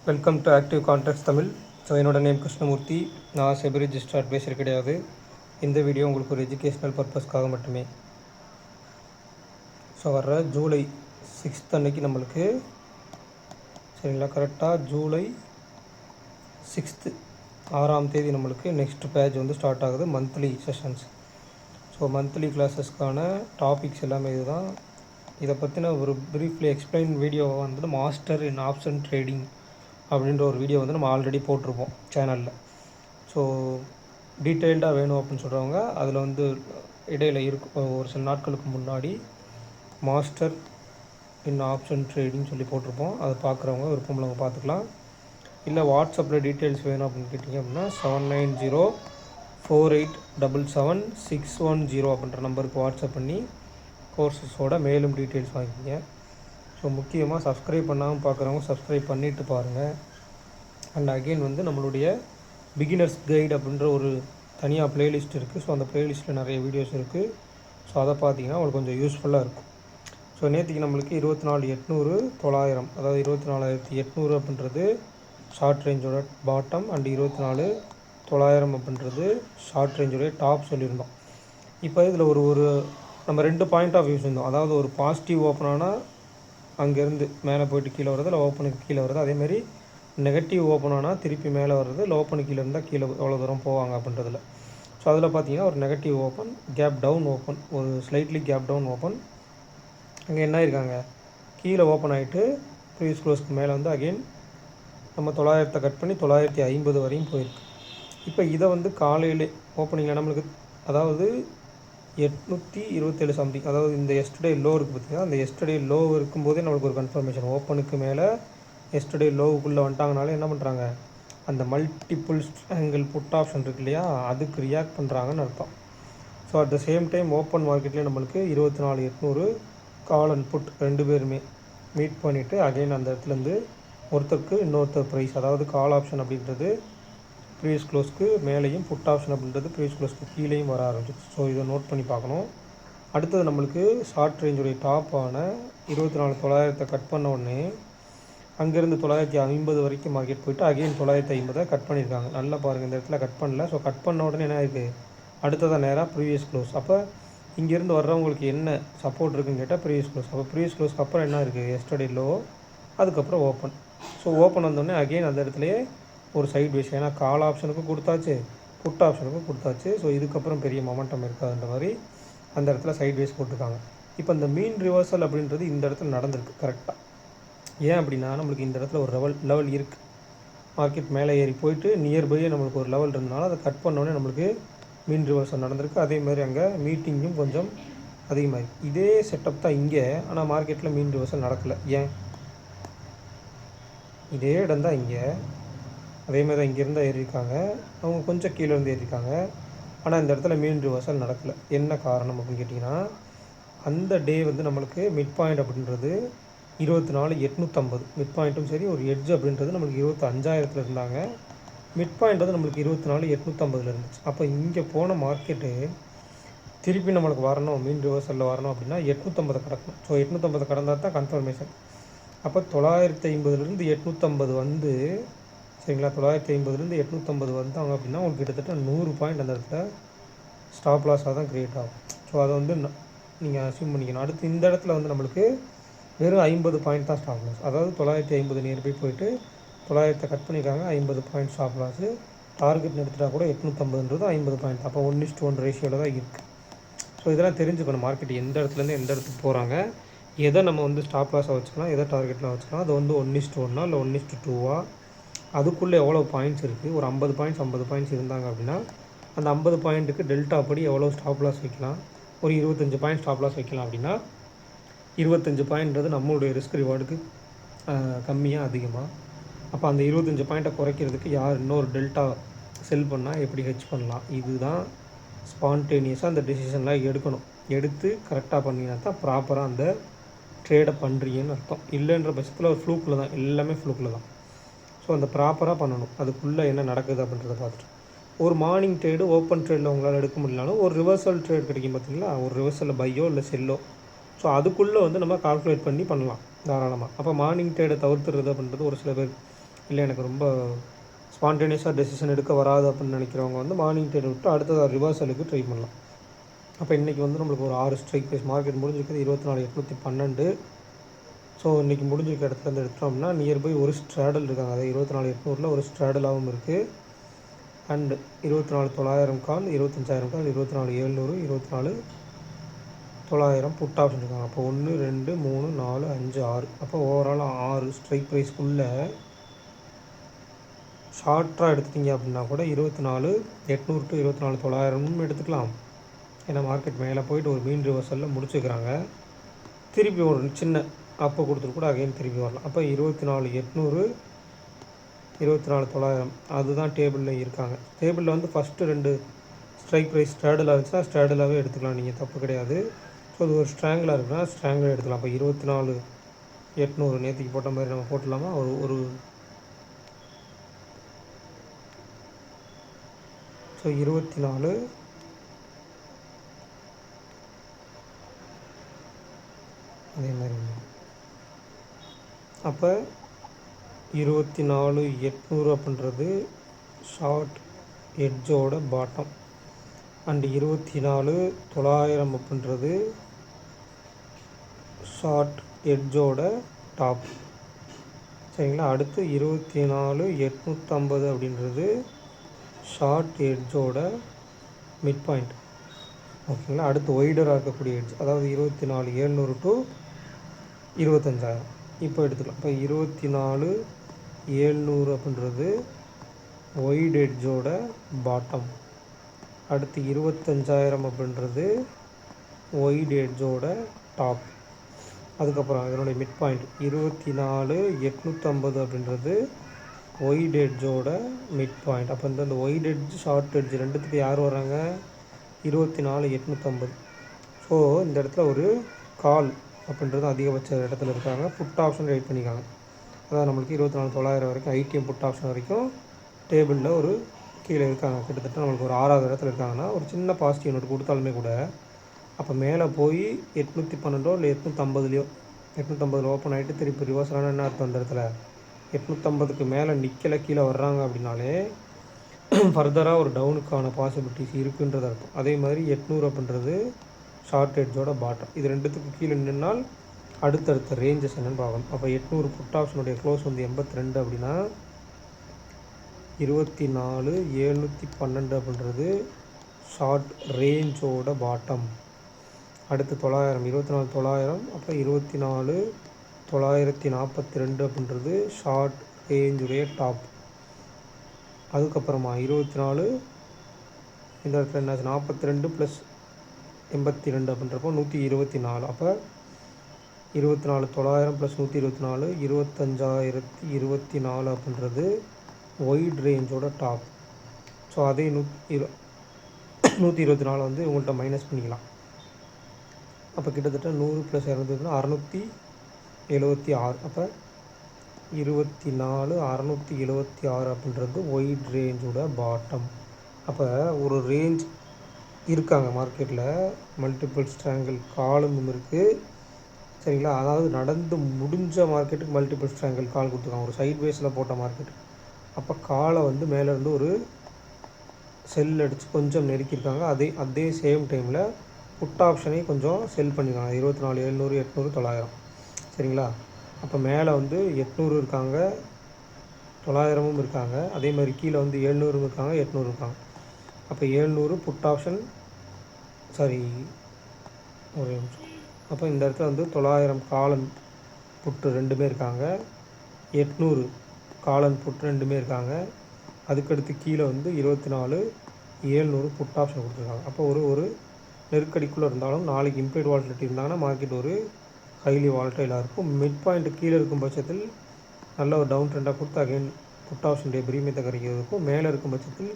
Welcome to active contracts Tamil. So என்னோட name Krishnamurthy. நான் SEBI register advisor கிடையாது. இந்த வீடியோ உங்களுக்கு ஒரு எஜுகேஷ்னல் பர்பஸ்க்காக மட்டுமே. ஸோ வர்ற ஜூலை 6 அன்னைக்கு நம்மளுக்கு சரிங்களா, கரெக்டாக ஜூலை 6 6ஆம் தேதி நம்மளுக்கு நெக்ஸ்ட் பேட்ச் வந்து ஸ்டார்ட் ஆகுது, மந்த்லி செஷன்ஸ். ஸோ மந்த்லி கிளாஸஸ்க்கான டாபிக்ஸ் எல்லாமே இதுதான். இதை பற்றின ஒரு ப்ரீஃப்லி எக்ஸ்பிளைன் வீடியோவை வந்து மாஸ்டர் இன் ஆப்ஷன் ட்ரேடிங் அப்படின்ற ஒரு வீடியோ வந்து நம்ம ஆல்ரெடி போட்டிருப்போம் சேனலில். ஸோ டீட்டெயில்டாக வேணும் அப்படின்னு சொல்கிறவங்க அதில் வந்து இடையில் இருக்கும் ஒரு சில நாட்களுக்கு முன்னாடி மாஸ்டர் இன் ஆப்ஷன் ட்ரேடிங் சொல்லி போட்டிருப்போம். அதை பார்க்குறவங்க விருப்பமுள்ளவங்க பார்த்துக்கலாம். இல்லை வாட்ஸ்அப்பில் டீட்டெயில்ஸ் வேணும் அப்படின்னு கேட்டிங்க அப்படின்னா 7904877610 அப்படின்ற நம்பருக்கு வாட்ஸ்அப் பண்ணி கோர்ஸஸோட மேலும் டீட்டெயில்ஸ் வாங்கிக்கிங்க. ஸோ முக்கியமாக சப்ஸ்கிரைப் பண்ணாமல் பார்க்குறவங்க சப்ஸ்கிரைப் பண்ணிவிட்டு பாருங்கள். அண்ட் அகெயின் வந்து நம்மளுடைய பிகினர்ஸ் கைடு அப்படின்ற ஒரு தனியாக ப்ளேலிஸ்ட் இருக்குது. ஸோ அந்த ப்ளேலிஸ்ட்டில் நிறைய வீடியோஸ் இருக்குது. ஸோ அதை பார்த்தீங்கன்னா உங்களுக்கு கொஞ்சம் யூஸ்ஃபுல்லாக இருக்கும். ஸோ நேற்றுக்கு நம்மளுக்கு 24,800 900, அதாவது 24,800 அப்படின்றது ஷார்ட் ரேஞ்சோட பாட்டம் அண்ட் 24,900 அப்படின்றது ஷார்ட் ரேஞ்சோடைய டாப் சொல்லியிருந்தோம். இப்போ இதில் ஒரு நம்ம 2 பாயிண்ட் ஆஃப் வியூஸ் இருந்தோம். அதாவது ஒரு பாசிட்டிவ் ஓப்பன் ஆனால் அங்கேருந்து மேலே போய்ட்டு கீழே வருது, இல்லை ஓப்பனுக்கு கீழே வருது. அதேமாரி நெகட்டிவ் ஓப்பன் ஆனால் திருப்பி மேலே வருது, இல்லை ஓப்பனுக்கு கீழே இருந்தால் கீழே எவ்வளோ தூரம் போவாங்க அப்படின்றதில். ஸோ அதில் பார்த்தீங்கன்னா ஒரு negative open, gap down open, ஒரு ஸ்லைட்லி கேப் டவுன் ஓப்பன். அங்கே என்ன ஆயிருக்காங்க, கீழே ஓப்பன் ஆகிட்டு ப்ரீவியஸ் க்ளோஸ்க்கு மேலே வந்து அகெயின் நம்ம 900 கட் பண்ணி 950 வரையும் போயிருக்கு. இப்போ இதை வந்து காலையில் ஓப்பனிங்கில் நம்மளுக்கு அதாவது 827 சம்திங், அதாவது இந்த எஸ்டர்டே லோ இருக்குது பார்த்தீங்கன்னா, அந்த எஸ்டர்டே லோ இருக்கும்போதே நம்மளுக்கு ஒரு கன்ஃபர்மேஷன். ஓப்பனுக்கு மேலே எஸ்டர்டே லோவுக்குள்ளே வந்துட்டாங்கனாலே என்ன பண்ணுறாங்க, அந்த மல்டிப்புள் ஆங்கிள் புட் ஆப்ஷன் இருக்கு இல்லையா, அதுக்கு ரியாக்ட் பண்ணுறாங்கன்னு அர்த்தம். So at the same time open மார்க்கெட்லேயே நம்மளுக்கு 24,800 கால் அண்ட் புட் ரெண்டு பேருமே மீட் பண்ணிவிட்டு அகைன் அந்த இடத்துலேருந்து ஒருத்தருக்கு இன்னொருத்தர் ப்ரைஸ், அதாவது கால் ஆப்ஷன் அப்படின்றது ப்ரீவியஸ் க்ளோஸ்க்கு மேலேயும், புட் ஆப்ஷன் அப்படின்றது ப்ரீவியஸ் க்ளோஸ்க்கு கீழேயும் வர ஆரம்பிச்சிச்சு. ஸோ இதை நோட் பண்ணி பார்க்கணும். அடுத்தது நம்மளுக்கு ஷார்ட் ரேஞ்சுடைய டாப்பான 24,900 கட் பண்ண உடனே அங்கேருந்து 950 வரைக்கும் மார்க்கெட் போய்ட்டு அகெயின் 950 கட் பண்ணியிருக்காங்க. நல்லா பாருங்கள், இந்த இடத்துல கட் பண்ணல. ஸோ கட் பண்ண உடனே என்ன ஆயிருக்கு, அடுத்ததான் நேராக ப்ரீவியஸ் க்ளோஸ். அப்போ இங்கேருந்து வர்றவங்களுக்கு என்ன சப்போர்ட் இருக்குன்னு கேட்டால் ப்ரீவியஸ் க்ளோஸ். அப்போ ப்ரீவியஸ் க்ளோஸ்க்கு அப்புறம் என்ன இருக்குது, எஸ்டர்டே லோ, அதுக்கப்புறம் ஓப்பன். ஸோ ஓப்பன் வந்தோடனே அகெயின் அந்த இடத்துலையே ஒரு சைட் வேஸ், ஏன்னா கால் ஆப்ஷனுக்கும் கொடுத்தாச்சு, புட் ஆப்ஷனுக்கும் கொடுத்தாச்சு. ஸோ இதுக்கப்புறம் பெரிய மொமெண்டம் இருக்காதுன்ற மாதிரி அந்த இடத்துல சைட் வேஸ் போட்டிருக்காங்க. இப்போ இந்த மீன் ரிவர்சல் அப்படின்றது இந்த இடத்துல நடந்திருக்கு கரெக்டாக. ஏன் அப்படின்னா நம்மளுக்கு இந்த இடத்துல ஒரு லெவல் இருக்குது. மார்க்கெட் மேலே ஏறி போயிட்டு நியர்பையே நம்மளுக்கு ஒரு லெவல் இருந்தனால அதை கட் பண்ணோடனே நம்மளுக்கு மீன் ரிவர்சல் நடந்திருக்கு. அதேமாதிரி அங்கே மீட்டிங்கும் கொஞ்சம் அதிகமாக இதே செட்டப் தான் இங்கே. ஆனால் மார்க்கெட்டில் மீன் ரிவர்சல் நடக்கலை. ஏன், இதே இடம் தான் இங்கே, அதேமாதிரி தான் இங்கேருந்து ஏறியிருக்காங்க, அவங்க கொஞ்சம் கீழே இருந்து ஏறியிருக்காங்க. ஆனால் இந்த இடத்துல மீன் ரிவர்சல் நடக்கலை. என்ன காரணம் அப்படின்னு கேட்டிங்கன்னா, அந்த டே வந்து நம்மளுக்கு மிட் பாயிண்ட் அப்படின்றது 24,850 மிட் பாயிண்ட்டும் சரி, ஒரு எட்ஜ் அப்படின்றது நம்மளுக்கு 25,000 இருந்தாங்க. மிட் பாயிண்ட் வந்து நம்மளுக்கு 24,850 இருந்துச்சு. அப்போ இங்கே போன மார்க்கெட்டு திருப்பி நம்மளுக்கு வரணும், மீன் ரிவர்சலில் வரணும் அப்படின்னா 850 கடக்கணும். ஸோ 850 கடந்தால் தான் கன்ஃபர்மேஷன். அப்போ 950 850 வந்து சரிங்களா, 950 850 வந்தாங்க அப்படின்னா உங்களுக்கு கிட்டத்தட்ட 100 பாயிண்ட் அந்த இடத்துல ஸ்டாப் லாஸாக தான் க்ரியேட் ஆகும். ஸோ அதை வந்து நீங்கள் அஸ்யூம் பண்ணிக்கணும். அடுத்து இந்த இடத்துல வந்து நம்மளுக்கு வெறும் 50 பாயிண்ட் தான் ஸ்டாப் லாஸ். அதாவது 950 நியர்பை போயிட்டு 900 கட் பண்ணியிருக்காங்க, 50 பாயிண்ட் ஸ்டாப் லாஸு. டார்கெட் எடுத்துட்டால் கூட 850 50 பாயிண்ட். அப்போ 1:1 ரேஷியோவில் தான் இருக்குது. ஸோ இதெல்லாம் தெரிஞ்சுக்கணும். மார்க்கெட் எந்த இடத்துலேருந்து எந்த இடத்துக்கு போகிறாங்க, எதை நம்ம வந்து ஸ்டாப் லாஸாக வச்சுக்கலாம், எதை டார்கெட்டில் வச்சுக்கலாம், அது வந்து 1:1 இல்லை 1:2 அதுக்குள்ளே எவ்வளோ பாயிண்ட்ஸ் இருக்குது. ஒரு 50 பாயிண்ட்ஸ் இருந்தாங்க அப்படின்னா அந்த 50 பாயிண்ட்டுக்கு டெல்டா படி எவ்வளோ ஸ்டாப் லாஸ் வைக்கலாம். ஒரு 25 பாயிண்ட் ஸ்டாப் லாஸ் வைக்கலாம் அப்படின்னா 25 பாயிண்ட்றது நம்மளுடைய ரிஸ்க் ரிவார்டுக்கு கம்மியாக அதிகமாக. அப்போ அந்த 25 பாயிண்ட்டை குறைக்கிறதுக்கு யார் இன்னொரு டெல்டா செல் பண்ணால் எப்படி ஹெச் பண்ணலாம், இதுதான் ஸ்பான்டேனியஸாக அந்த டெசிஷன்லாம் எடுக்கணும். எடுத்து கரெக்டாக பண்ணினா தான் ப்ராப்பராக அந்த ட்ரேடை பண்ணுறீங்கன்னு அர்த்தம். இல்லைன்ற பட்சத்தில் ஒரு ஃப்ளூக்கில் தான், எல்லாமே ஃப்ளூக்கில் தான். ஸோ அந்த ப்ராப்பராக பண்ணணும். அதுக்குள்ளே என்ன நடக்குது அப்படின்றத பார்த்துட்டு ஒரு மார்னிங் ட்ரேடு ஓப்பன் ட்ரேடில் உங்களால் எடுக்க முடியலனாலும் ஒரு ரிவர்சல் ட்ரேட் கிடைக்கும் பார்த்தீங்களா, ஒரு ரிவர்சலில் பையோ இல்லை செல்லோ. ஸோ அதுக்குள்ளே வந்து நம்ம கால்குலேட் பண்ணி பண்ணலாம் தாராளமாக. அப்போ மார்னிங் ட்ரேடை தவிர்த்துறது அப்படின்றது ஒரு சில பேர் இல்லை எனக்கு ரொம்ப ஸ்பான்டேனியஸாக டெசிஷன் எடுக்க வராது அப்படின்னு நினைக்கிறவங்க வந்து மார்னிங் ட்ரேட் விட்டு அடுத்தது ரிவர்சலுக்கு ட்ரை பண்ணலாம். அப்போ இன்றைக்கி வந்து நம்மளுக்கு ஒரு 6 ஸ்ட்ரைக் ப்ரைஸ் மார்க்கெட் முடிஞ்சிருக்குது 24,812. ஸோ இன்றைக்கி முடிஞ்சிருக்க இடத்துல இருந்து எடுத்தோம் அப்படின்னா நியர்பை ஒரு ஸ்ட்ராடல் இருக்காங்க. அதாவது 24,800 ஒரு ஸ்ட்ராடலாகவும் இருக்குது. And 24,900 call, 25,000 call, 24,700, 24,900 put option இருக்காங்க. அப்போ 1 2 3 4 5 6. அப்போ ஓவராலாக 6 ஸ்ட்ரைக் ப்ரைஸ்க்குள்ளே ஷார்ட்டாக எடுத்துட்டிங்க அப்படின்னா கூட 24,800 டு 24,900 எடுத்துக்கலாம். ஏன்னா மார்க்கெட் மேலே போயிட்டு ஒரு மீன் ரிவர்சலில் முடிச்சுக்கிறாங்க. திருப்பி ஒரு சின்ன அப்போ கொடுத்துட்டு கூட அகைன் திருப்பி வரலாம். அப்போ 24,800, 24,900 அதுதான் டேபிளில் இருக்காங்க. டேபிளில் வந்து ஃபஸ்ட்டு 2 ஸ்ட்ரைக் ப்ரைஸ் ஸ்ட்ராடலாக இருந்துச்சுன்னா ஸ்ட்ராடலாகவே எடுத்துக்கலாம், நீங்கள் தப்பு கிடையாது. ஸோ அது ஒரு ஸ்ட்ராங்கிளாக இருக்குன்னா ஸ்ட்ராங்கிளாக எடுத்துக்கலாம். அப்போ 24,800 நேற்றுக்கு போட்ட மாதிரி நம்ம போட்டுடலாமா? ஒரு ஸோ 24 அதே மாதிரி அப்போ 24,800 அப்படின்றது ஷார்ட் எட்ஜோட பாட்டம். அண்டு 24,900 அப்படின்றது ஷார்ட் எட்ஜோட டாப். சரிங்களா? அடுத்து 24,850 அப்படின்றது ஷார்ட் எட்ஜோட மிட் பாயிண்ட். ஓகேங்களா? அடுத்து ஒய்டராக இருக்கக்கூடிய எட்ஜ், அதாவது 24,700 டு 25,000 இப்போ எடுத்துக்கலாம். இப்போ 24,700 அப்படின்றது ஒய்ட் எட்ஜோட பாட்டம். அடுத்து 25,000 அப்படின்றது ஒய்ட் எட்ஜோட டாப். அதுக்கப்புறம் இதனுடைய மிட் பாயிண்ட் 24,850 அப்படின்றது ஒய்ட் எட்ஜோட மிட் பாயிண்ட். அப்போ இந்த ஒய்ட் எட்ஜ் ஷார்ட் எட்ஜ் ரெண்டுத்துக்கு யார் வராங்க? 24,850. ஸோ இந்த இடத்துல ஒரு கால் அப்படின்றது அதிகபட்ச இடத்துல இருக்காங்க. புட் ஆப்ஷன் ரைட் பண்ணிக்காங்க. அதாவது நம்மளுக்கு 24,900 வரைக்கும் ஐடிஎம் புட் ஆப்ஷன் வரைக்கும் டேபிளில் ஒரு கீழே இருக்காங்க. கிட்டத்தட்ட நம்மளுக்கு ஒரு 6வது இடத்துல இருக்காங்கன்னா ஒரு சின்ன பாசிட்டிவ் நோட் கொடுத்தாலுமே கூட அப்போ மேலே போய் 812 இல்லை 850லையோ 850 ஓப்பன் ஆகிட்டு திருப்பி ரிவர்ஸ் ஆனால் என்ன அர்த்தம்? அந்த இடத்துல 850க்கு மேலே நிற்கலை கீழே வர்றாங்க அப்படின்னாலே ஃபர்தராக ஒரு டவுனுக்கான பாசிபிலிட்டிஸ் இருக்குன்றது அர்த்தம். அதே மாதிரி 800 அப்படின்றது ஷார்ட் எட்ஜோட பாட்டம். இது ரெண்டுத்துக்கு கீழே நின்னால் அடுத்தடுத்த ரேஞ்சஸ் என்னென்னு பார்க்கணும். அப்போ 800 புட் ஆப்ஷனுடைய க்ளோஸ் வந்து 82 அப்படின்னா 24,712 அப்படின்றது ஷார்ட் ரேஞ்சோட பாட்டம். அடுத்து 900, 24,900, அப்புறம் 24,942 அப்படின்றது ஷார்ட் ரேஞ்சுடைய டாப். அதுக்கப்புறமா 24 இந்த இடத்துல என்னாச்சு? 42 + 82 அப்படின்றப்போ 124. அப்போ 24,900 + 124 25,024 அப்படின்றது ஒய்ட் ரேஞ்சோட டாப். ஸோ அதே 124 வந்து உங்கள்கிட்ட மைனஸ் பண்ணிக்கலாம். அப்போ கிட்டத்தட்ட 100 + 200 676. அப்போ 24,676 அப்படின்றது ஒய்ட் ரேஞ்சோட பாட்டம். அப்போ ஒரு ரேஞ்ச் இருக்காங்க மார்க்கெட்டில், மல்டிபிள் ஸ்ட்ராங்கிள் காலும் இருக்குது. சரிங்களா? அதாவது நடந்து முடிஞ்ச மார்க்கெட்டுக்கு மல்டிபிள் ஸ்ட்ராங்கிள் கால் கொடுத்துருக்காங்க. ஒரு சைட்வேஸில் போட்ட மார்க்கெட். அப்போ காலை வந்து மேலேருந்து ஒரு செல் அடித்து கொஞ்சம் நெருக்கியிருக்காங்க. அதே சேம் டைமில் புட் ஆப்ஷனையும் கொஞ்சம் செல் பண்ணியிருக்காங்க. 24,700, 800, 900. சரிங்களா? அப்போ மேலே வந்து 800 இருக்காங்க, 900 இருக்காங்க. அதே மாதிரி கீழே வந்து 700 இருக்காங்க, 800 இருக்காங்க. அப்போ 700 புட் ஆப்ஷன் ஒரு நிமிஷம். அப்போ இந்த இடத்துல வந்து 900 காலன் புட்டு ரெண்டுமே இருக்காங்க, 800 காலன் புட்டு ரெண்டுமே இருக்காங்க. அதுக்கடுத்து கீழே வந்து 24,700 புட் ஆப்ஷன் கொடுத்துருக்காங்க. அப்போ ஒரு நெருக்கடிக்குள்ளே இருந்தாலும் நாளைக்கு இம்பைட் வால்டிலிட்டி இருந்தாங்கன்னா மார்க்கெட் ஒரு ஹைலி வால்டைலாக இருக்கும். மிட் பாயிண்ட் கீழே இருக்கும் பட்சத்தில் நல்ல ஒரு டவுன் ட்ரெண்டாக கொடுத்து அகைன் புட் ஆப்ஷனுடைய ப்ரீமியத்தை கிடைக்கிறதுக்கும், மேலே இருக்கும் பட்சத்தில்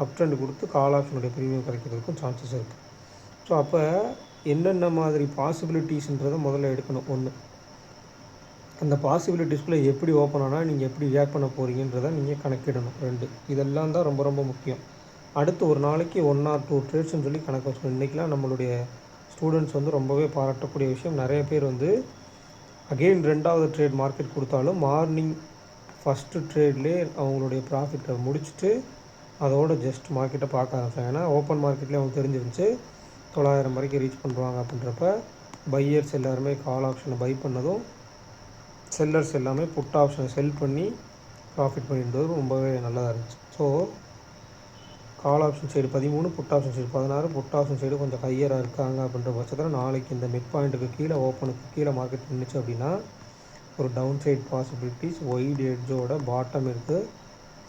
அப் ட்ரெண்ட் கொடுத்து கால் ஆப்ஷனுடைய ப்ரீமியம் கிடைக்கிறதுக்கும் சான்சஸ் இருக்குது. ஸோ அப்போ என்னென்ன மாதிரி பாசிபிலிட்டிஸ்ன்றதை முதல்ல எடுக்கணும். ஒன்று, அந்த பாசிபிலிட்டிஸ்குள்ளே எப்படி ஓப்பன் ஆனால் நீங்கள் எப்படி ரியாக்ட் பண்ண போகிறீங்கன்றதை நீங்கள் கணக்கிடணும். 2, இதெல்லாம் தான் ரொம்ப ரொம்ப முக்கியம். அடுத்து ஒரு நாளைக்கு 1 or 2 ட்ரேட்ஸ்ன்னு சொல்லி கணக்கு வச்சுக்கணும். இன்றைக்கெலாம் நம்மளுடைய ஸ்டூடெண்ட்ஸ் வந்து ரொம்பவே பாராட்டக்கூடிய விஷயம், நிறைய பேர் வந்து அகெயின் 2வது ட்ரேட் மார்க்கெட் கொடுத்தாலும் மார்னிங் ஃபஸ்ட்டு ட்ரேட்லேயே அவங்களுடைய ப்ராஃபிட்டை முடிச்சுட்டு அதோட ஜஸ்ட் மார்க்கெட்டை பார்க்க ஆரம்பிச்சாங்க. ஏன்னா ஓப்பன் மார்க்கெட்லேயே அவங்க தெரிஞ்சிருந்துச்சு 900 வரைக்கும் ரீச் பண்ணுவாங்க அப்படின்றப்ப பையர்ஸ் எல்லாருமே கால் ஆப்ஷனை பை பண்ணதும் செல்லர்ஸ் எல்லாமே புட் ஆப்ஷனை செல் பண்ணி ப்ராஃபிட் பண்ணியிருந்தது ரொம்பவே நல்லதாக இருந்துச்சு. So call option side 13, put option side 16, put option side கொஞ்சம் ஹையராக இருக்காங்க அப்படின்ற பட்சத்தில் நாளைக்கு இந்த மிட் பாயிண்ட்டுக்கு கீழே ஓப்பனுக்கு கீழே மார்க்கெட் நின்றுச்சு அப்படின்னா ஒரு டவுன் சைட் பாசிபிலிட்டிஸ் ஒயிட் எட்ஜோட பாட்டம் இருக்குது,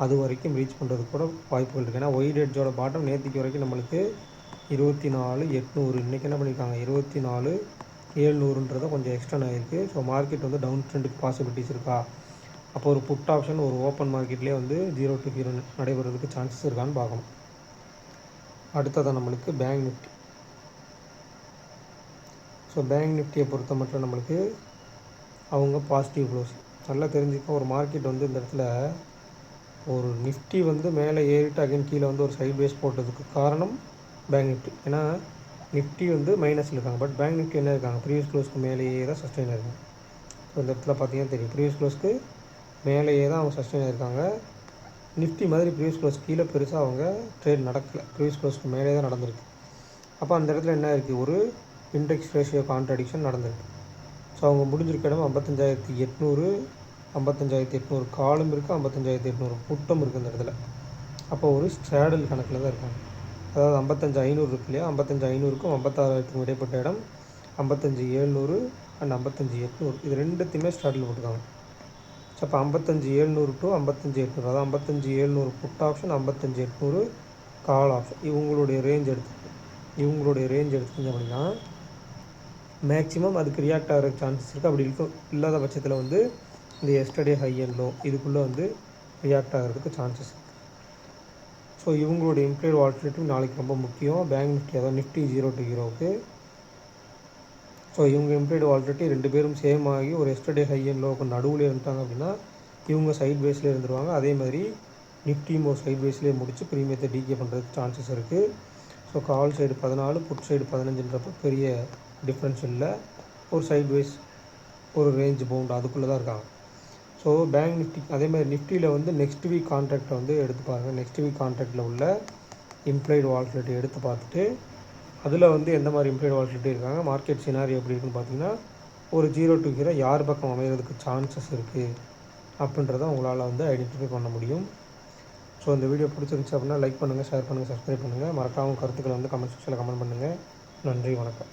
அது வரைக்கும் ரீச் பண்ணுறதுக்கு கூட வாய்ப்புகள் இருக்குது. ஏன்னா ஒயிட் எட்ஜோட பாட்டம் நேற்றுக்கு வரைக்கும் நம்மளுக்கு 24,800, இன்றைக்கி என்ன பண்ணியிருக்காங்க 24,700 கொஞ்சம் எக்ஸ்டர்ன் ஆகிருக்கு. ஸோ மார்க்கெட் வந்து டவுன் ட்ரெண்டுக்கு பாசிபிலிட்டிஸ் இருக்கா, அப்போ ஒரு புட் ஆப்ஷன் ஒரு ஓப்பன் மார்க்கெட்லேயே வந்து 0 to 0 நடைபெறதுக்கு சான்சஸ் இருக்கான்னு பார்க்கணும். அடுத்ததான் நம்மளுக்கு பேங்க் நிஃப்டி. ஸோ பேங்க் நிஃப்டியை பொறுத்த மட்டும் நம்மளுக்கு அவங்க பாசிட்டிவ் க்ளோஸ் நல்லா தெரிஞ்சுக்க. ஒரு மார்க்கெட் வந்து இந்த இடத்துல ஒரு நிஃப்டி வந்து மேலே ஏறிட்டு அகைன் கீழே வந்து ஒரு சைட் வேஸ் போட்டதுக்கு காரணம் பேங்க் நிஃப்டி. ஏன்னா நிஃப்டி வந்து மைனஸில் இருக்காங்க, பட் பேங்க் நிஃப்டி என்ன இருக்காங்க ப்ரீவியஸ் க்ளோஸ்க்கு மேலேயே தான் சஸ்டெயின் இருக்காங்க. ஸோ இந்த இடத்துல பார்த்தீங்கன்னா தெரியும் ப்ரீவியஸ் க்ளோஸ்க்கு மேலேயே தான் அவங்க சஸ்டெயின் ஆகிருக்காங்க. நிஃப்டி மாதிரி ப்ரீவியஸ் க்ளோஸ் கீழே பெருசாக அவங்க ட்ரேட் நடக்கலை, ப்ரீவியஸ் க்ளோஸ்க்கு மேலே தான் நடந்திருக்கு. அப்போ அந்த இடத்துல என்ன இருக்குது, ஒரு இண்டெக்ஸ் ரேஷியோ கான்ட்ரடிக்ஷன் நடந்திருக்கு. ஸோ அவங்க முடிஞ்சிருக்க இடம் 55,800, 55,800 காலும் இருக்குது, 55,800 புட்டும் இருக்குது இந்த இடத்துல. அப்போ ஒரு ஸ்ட்ராடல் கணக்கில் தான் இருக்காங்க. அதாவது 55,500 இருக்கு இல்லையா, 55,500க்கும் 56,000க்கும் இடைப்பட்ட இடம் 55,700 அண்ட் 55,800, இது ரெண்டுத்தையுமே ஸ்ட்ராடல் போட்டுருக்காங்க. ஸோ அப்போ 55,700 to 55,800, அதாவது 55,700 புட் ஆப்ஷன், 55,800 கால் ஆப்ஷன், இவங்களுடைய ரேஞ்ச் எடுத்துக்கிங்க அப்படின்னா மேக்ஸிமம் அதுக்கு ரியாக்ட் ஆகிற சான்சஸ் இருக்குது. அப்படி இல்லாத பட்சத்தில் வந்து இந்த எஸ்டர்டே ஹை அண்ட் லோ இதுக்குள்ளே வந்து ரியாக்ட் ஆகிறதுக்கு சான்சஸ் இருக்குது. ஸோ இவங்களுடைய இம்ப்ளைடு வால்டிலிட்டி நாளைக்கு ரொம்ப முக்கியம். பேங்க் நிஃப்டி அதாவது நிஃப்டி 0 to 0க்கு. ஸோ இவங்க இம்ப்ளைடு வால்டிலிட்டி ரெண்டு பேரும் சேம் ஆகி ஒரு எஸ்டர்டே ஹை அண்ட் லோவுக்கு நடுவில் இருந்துட்டாங்க அப்படின்னா இவங்க சைட் பேஸ்லேயே இருந்துருவாங்க. அதே மாதிரி நிஃப்டியும் ஒரு சைட் பேஸ்லேயே முடிச்சு ப்ரீமியத்தை டிகே பண்ணுறதுக்கு சான்சஸ் இருக்குது. So call side 14, put side 15ன்றப்போ பெரிய டிஃப்ரென்ஸ் இல்லை, ஒரு சைட் வேஸ் ஒரு ரேஞ்ச் பவுண்ட் அதுக்குள்ளே தான் இருக்காங்க. ஸோ பேங்க் நிஃப்டி அதே மாதிரி நிஃப்டியில் வந்து நெக்ஸ்ட் வீக் கான்ட்ராக்டை வந்து எடுத்து பாருங்கள். நெக்ஸ்ட் வீக் கான்ட்ராக்டில் உள்ள இம்ப்ளைடு வால்டிலிட்டி எடுத்து பார்த்துட்டு அதில் வந்து எந்த மாதிரி இம்ப்ளைடு வால்டிலிட்டி இருக்காங்க, மார்க்கெட் சினாரி எப்படி இருக்குன்னு பார்த்தீங்கன்னா ஒரு 0 to 0 யார் பக்கம் அமைகிறதுக்கு சான்சஸ் இருக்குது அப்படின்றத உங்களால் வந்து ஐடென்டிஃபை பண்ண முடியும். ஸோ இந்த வீடியோ பிடிச்சிருந்துச்சு அப்படின்னா லைக் பண்ணுங்கள், ஷேர் பண்ணுங்கள், சப்ஸ்கிரைப் பண்ணுங்கள். மறக்காமல் கருத்துக்களை வந்து கமெண்ட் செக்ஷனில் கமெண்ட் பண்ணுங்கள். நன்றி, வணக்கம்.